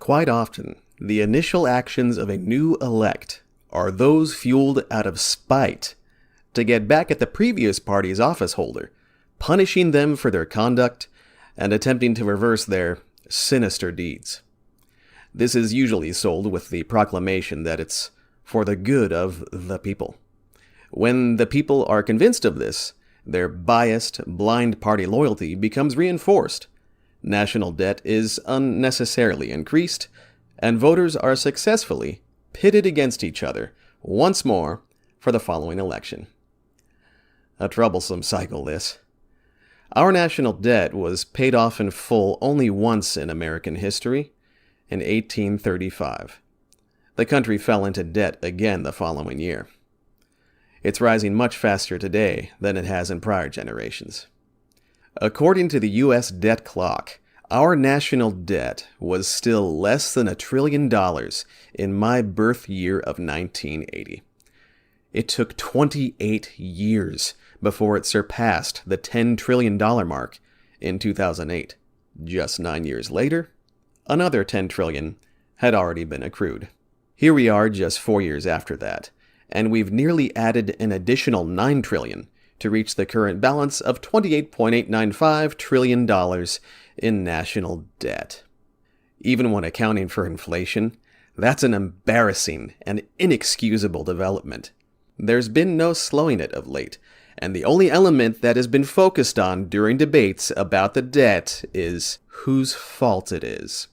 Quite often, the initial actions of a new elect are those fueled out of spite to get back at the previous party's office holder, punishing them for their conduct and attempting to reverse their sinister deeds. This is usually sold with the proclamation that it's for the good of the people. When the people are convinced of this, their biased, blind party loyalty becomes reinforced. National debt is unnecessarily increased, and voters are successfully pitted against each other once more for the following election. A troublesome cycle, this. Our national debt was paid off in full only once in American history, in 1835. The country fell into debt again the following year. It's rising much faster today than it has in prior generations. According to the U.S. debt clock, our national debt was still less than $1 trillion in my birth year of 1980. It took 28 years before it surpassed the $10 trillion mark in 2008. Just 9 years later, another $10 trillion had already been accrued. Here we are just 4 years after that, and we've nearly added an additional $9 trillion to reach the current balance of $28.895 trillion in national debt. Even when accounting for inflation, that's an embarrassing and inexcusable development. There's been no slowing it of late, and the only element that has been focused on during debates about the debt is whose fault it is.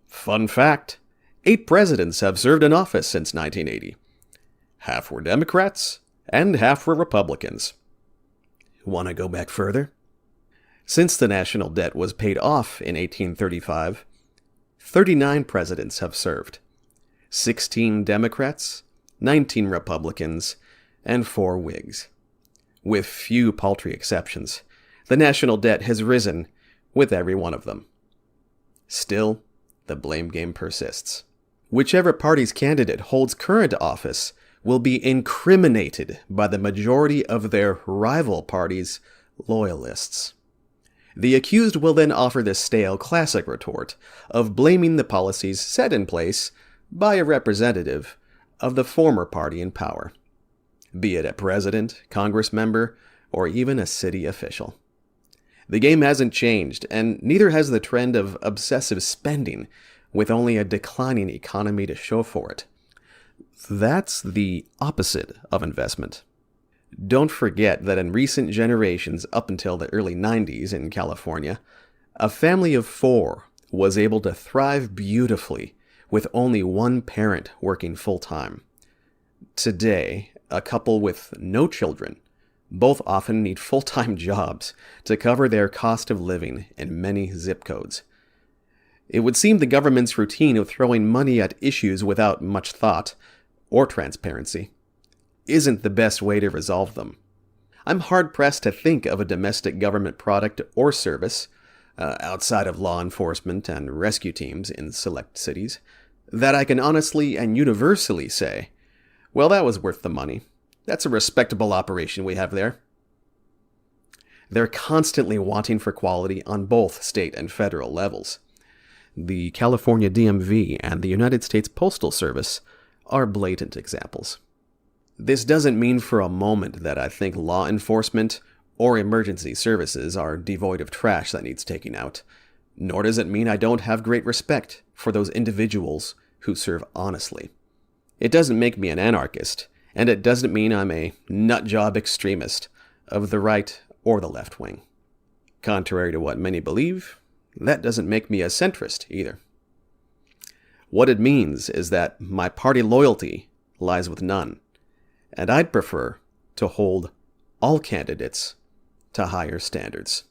Fun fact, 8 presidents have served in office since 1980. Half were Democrats, and half were Republicans. Want to go back further? Since the national debt was paid off in 1835, 39 presidents have served. 16 Democrats, 19 Republicans, and 4 Whigs. With few paltry exceptions, the national debt has risen with every one of them. Still, the blame game persists. Whichever party's candidate holds current office will be incriminated by the majority of their rival party's loyalists. The accused will then offer the stale classic retort of blaming the policies set in place by a representative of the former party in power, be it a president, Congress member, or even a city official. The game hasn't changed, and neither has the trend of obsessive spending, with only a declining economy to show for it. That's the opposite of investment. Don't forget that in recent generations up until the early 90s in California, a family of 4 was able to thrive beautifully with only one parent working full-time. Today, a couple with no children both often need full-time jobs to cover their cost of living in many zip codes. It would seem the government's routine of throwing money at issues without much thought or transparency isn't the best way to resolve them. I'm hard-pressed to think of a domestic government product or service, outside of law enforcement and rescue teams in select cities, that I can honestly and universally say, well, that was worth the money. That's a respectable operation we have there. They're constantly wanting for quality on both state and federal levels. The California DMV and the United States Postal Service are blatant examples. This doesn't mean for a moment that I think law enforcement or emergency services are devoid of trash that needs taking out, nor does it mean I don't have great respect for those individuals who serve honestly. It doesn't make me an anarchist, and it doesn't mean I'm a nutjob extremist of the right or the left wing. Contrary to what many believe, that doesn't make me a centrist either. What it means is that my party loyalty lies with none, and I'd prefer to hold all candidates to higher standards.